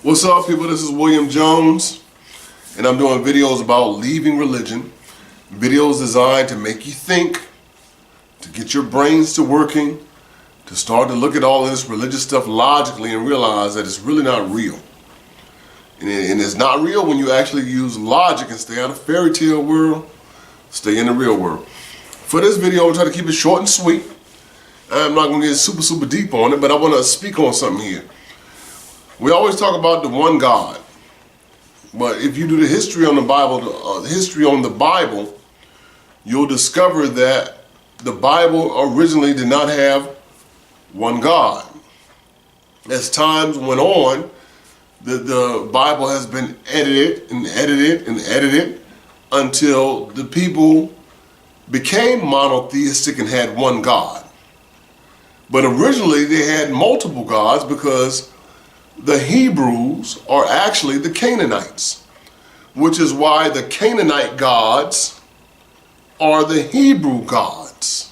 What's up, people? This is William Jones, and I'm doing videos about leaving religion. Videos designed to make you think, to get your brains to working, to start to look at all this religious stuff logically and realize that it's really not real. And it's not real when you actually use logic and stay out of fairy tale world, stay in the real world. For this video, I'm trying to keep it short and sweet. I'm not going to get super deep on it, but I want to speak on something here. We always talk about the one God, but if you do the history on the Bible, you'll discover that the Bible originally did not have one God. As times went on, the Bible has been edited until the people became monotheistic and had one God. But originally they had multiple gods because the Hebrews are actually the Canaanites, which is why the Canaanite gods are the Hebrew gods.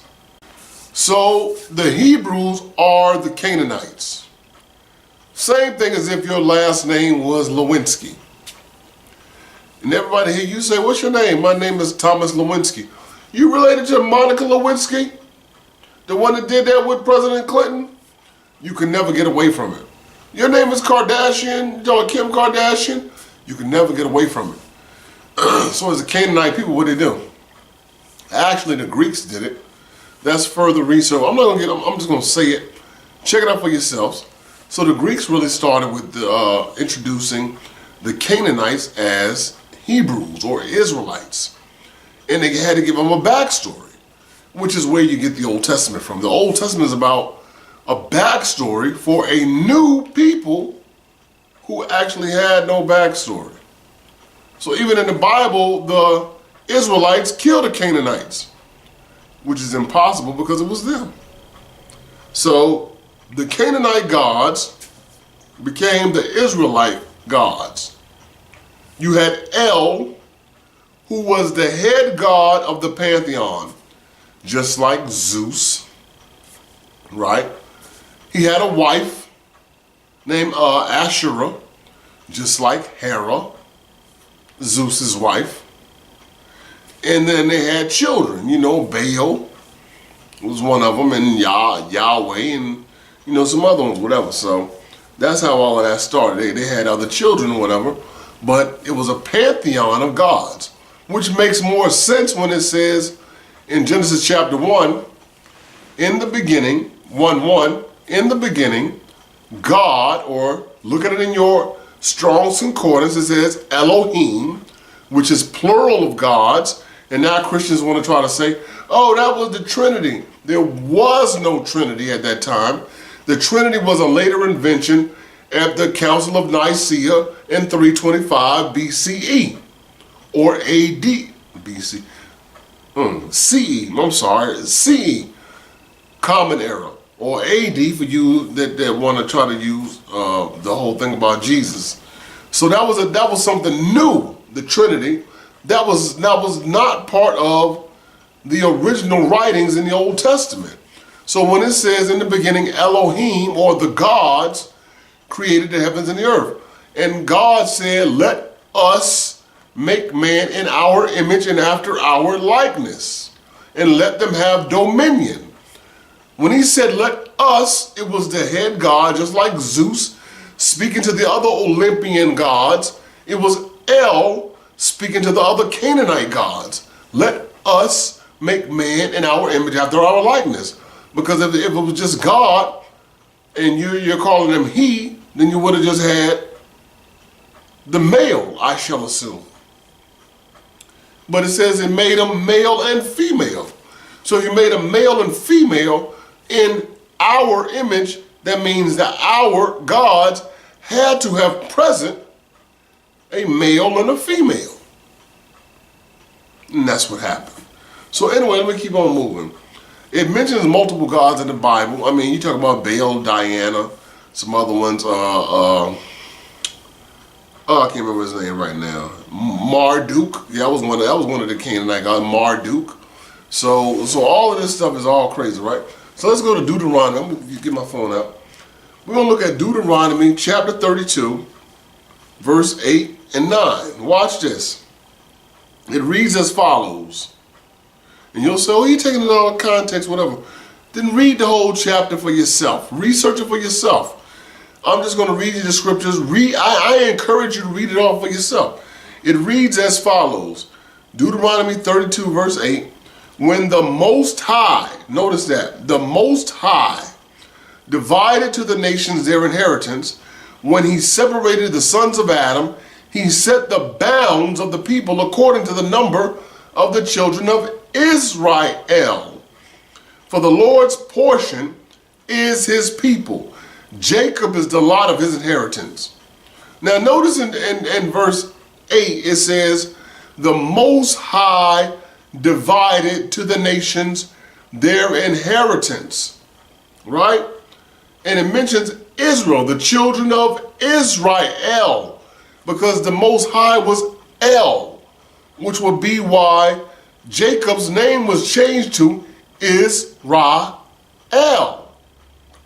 So the Hebrews are the Canaanites. Same thing as if your last name was Lewinsky. And everybody here, you say, what's your name? My name is Thomas Lewinsky. You related to Monica Lewinsky? The one that did that with President Clinton? You can never get away from it. Your name is Kardashian, Kim Kardashian? You can never get away from it. So as the Canaanite people, what did they do? Actually, the Greeks did it. That's further research. I'm just going to say it. Check it out for yourselves. So the Greeks really started with introducing the Canaanites as Hebrews or Israelites. And they had to give them a backstory, which is where you get the Old Testament from. The Old Testament is about a backstory for a new people who actually had no backstory. So even in the Bible, the Israelites killed the Canaanites, which is impossible because it was them. So the Canaanite gods became the Israelite gods. You had El, who was the head god of the pantheon, just like Zeus, right? He had a wife named Asherah, just like Hera, Zeus's wife. And then they had children, Baal was one of them, and Yahweh, and some other ones, whatever. So that's how all of that started. They had other children or whatever, but it was a pantheon of gods, which makes more sense when it says in Genesis chapter 1, in the beginning, 1:1, in the beginning, God, or look at it in your Strong's Concordance, it says Elohim, which is plural of gods. And now Christians want to try to say, oh, that was the Trinity. There was no Trinity at that time. The Trinity was a later invention at the Council of Nicaea in 325 BCE or AD BC. CE, Common Era, or AD for you that want to try to use the whole thing about Jesus. So that was something new, the Trinity. That was not part of the original writings in the Old Testament. So when it says in the beginning, Elohim, or the gods, created the heavens and the earth. And God said, let us make man in our image and after our likeness, and let them have dominion. When he said, let us, it was the head god, just like Zeus, speaking to the other Olympian gods. It was El, speaking to the other Canaanite gods. Let us make man in our image after our likeness. Because if it was just God, and you're calling him he, then you would have just had the male, I shall assume. But it says it made them male and female. So if you made a male and female in our image, that means that our gods had to have present a male and a female. And that's what happened. So anyway, let me keep on moving. It mentions multiple gods in the Bible. I mean, you talk about Baal, Diana, some other ones. I can't remember his name right now. Marduk. Yeah, that was one of the Canaanite gods, Marduk. So all of this stuff is all crazy, right? So let's go to Deuteronomy. I'm going to get my phone out. We're going to look at Deuteronomy chapter 32, verse 8 and 9. Watch this. It reads as follows. And you'll say, oh, you're taking it out of context, whatever. Then read the whole chapter for yourself. Research it for yourself. I'm just going to read you the scriptures. I encourage you to read it all for yourself. It reads as follows. Deuteronomy 32 verse 8. When the Most High, notice that, the Most High divided to the nations their inheritance, when he separated the sons of Adam, he set the bounds of the people according to the number of the children of Israel. For the Lord's portion is his people. Jacob is the lot of his inheritance. Now notice in verse 8 it says, the Most High divided to the nations their inheritance. Right? And it mentions Israel, the children of Israel, because the Most High was El, which would be why Jacob's name was changed to Israel.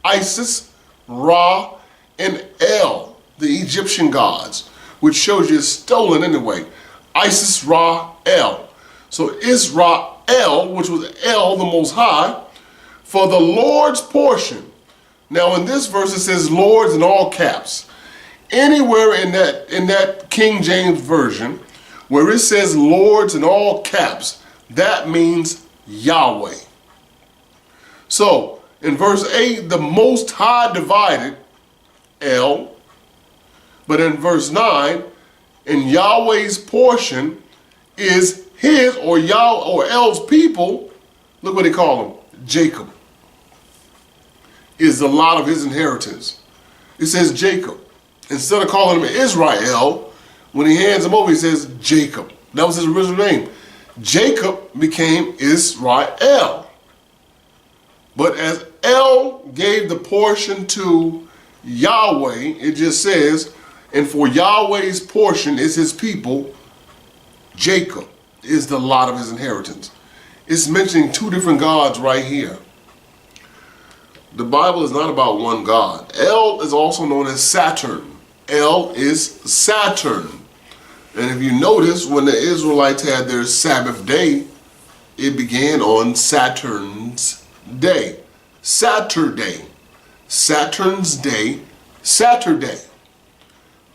Isis, Ra, and El, the Egyptian gods, which shows you it's stolen anyway. Isis, Ra, El. So Israel, which was El, the Most High, for the Lord's portion. Now in this verse it says Lord's in all caps. Anywhere in that King James Version where it says Lord's in all caps, that means Yahweh. So in verse 8, the Most High divided El, but in verse 9, in Yahweh's portion is his or El's people. Look what they call him, Jacob. Is the lot of his inheritance. It says Jacob. Instead of calling him Israel, when he hands him over, he says Jacob. That was his original name. Jacob became Israel. But as El gave the portion to Yahweh, it just says, and for Yahweh's portion is his people, Jacob is the lot of his inheritance. It's mentioning two different gods right here. The Bible is not about one God. El is also known as Saturn. El is Saturn. And if you notice, when the Israelites had their Sabbath day, it began on Saturn's day. Saturday. Saturn's day. Saturday.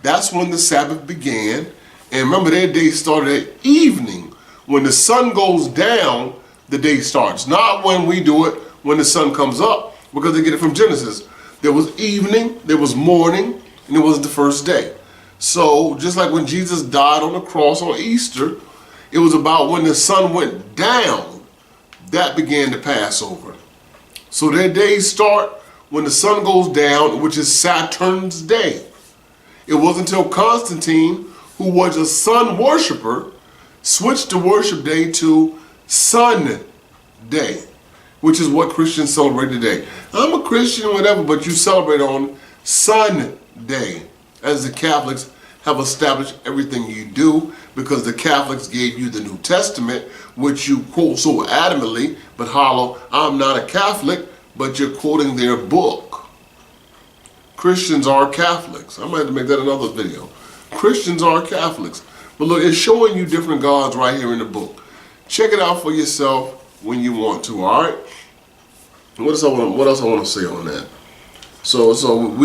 That's when the Sabbath began. And remember, their day started at evening. When the sun goes down, the day starts. Not when we do it when the sun comes up, because they get it from Genesis. There was evening, there was morning, and it was the first day. So just like when Jesus died on the cross on Easter, it was about when the sun went down, that began the Passover. So their days start when the sun goes down, which is Saturn's day. It wasn't until Constantine, who was a sun worshiper, switched the worship day to Sun Day, which is what Christians celebrate today. I'm a Christian, whatever, but you celebrate on Sunday, as the Catholics have established everything you do, because the Catholics gave you the New Testament, which you quote so adamantly, but hollow, I'm not a Catholic, but you're quoting their book. Christians are Catholics. I might have to make that another video. Christians are Catholics. But look, it's showing you different gods right here in the book. Check it out for yourself when you want to, all right? What else I want to say on that? So I'm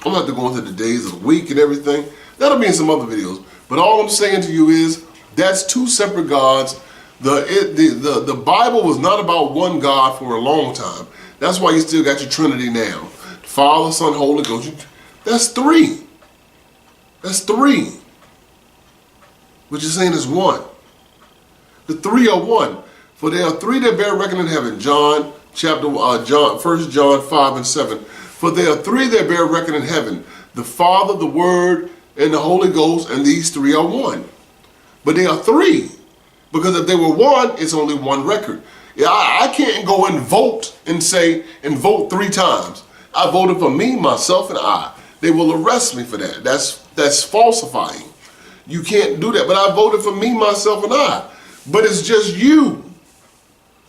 gonna have to go into the days of the week and everything. That'll be in some other videos. But all I'm saying to you is that's two separate gods. The Bible was not about one God for a long time. That's why you still got your Trinity now. Father, Son, Holy Ghost. That's three. That's three. What you're saying is one. The three are one. For there are three that bear record in heaven. 1 John 5 and 7. For there are three that bear record in heaven. The Father, the Word, and the Holy Ghost, and these three are one. But they are three. Because if they were one, it's only one record. I can't go and vote and vote three times. I voted for me, myself, and I. They will arrest me for that. That's falsifying. You can't do that. But I voted for me, myself, and I. But it's just you.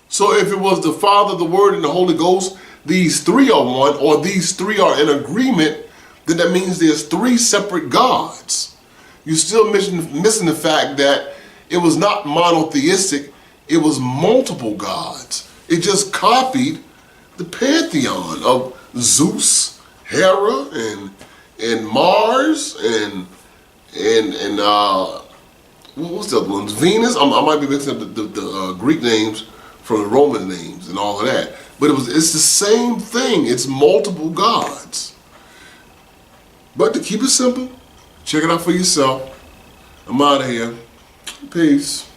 So if it was the Father, the Word, and the Holy Ghost, these three are one, or these three are in agreement, then that means there's three separate gods. You're still missing the fact that it was not monotheistic, it was multiple gods. It just copied the pantheon of Zeus, Hera, and Mars, and what's the other ones? Venus. I might be mixing up the Greek names from the Roman names and all of that. But it's the same thing. It's multiple gods. But to keep it simple, check it out for yourself. I'm out of here. Peace.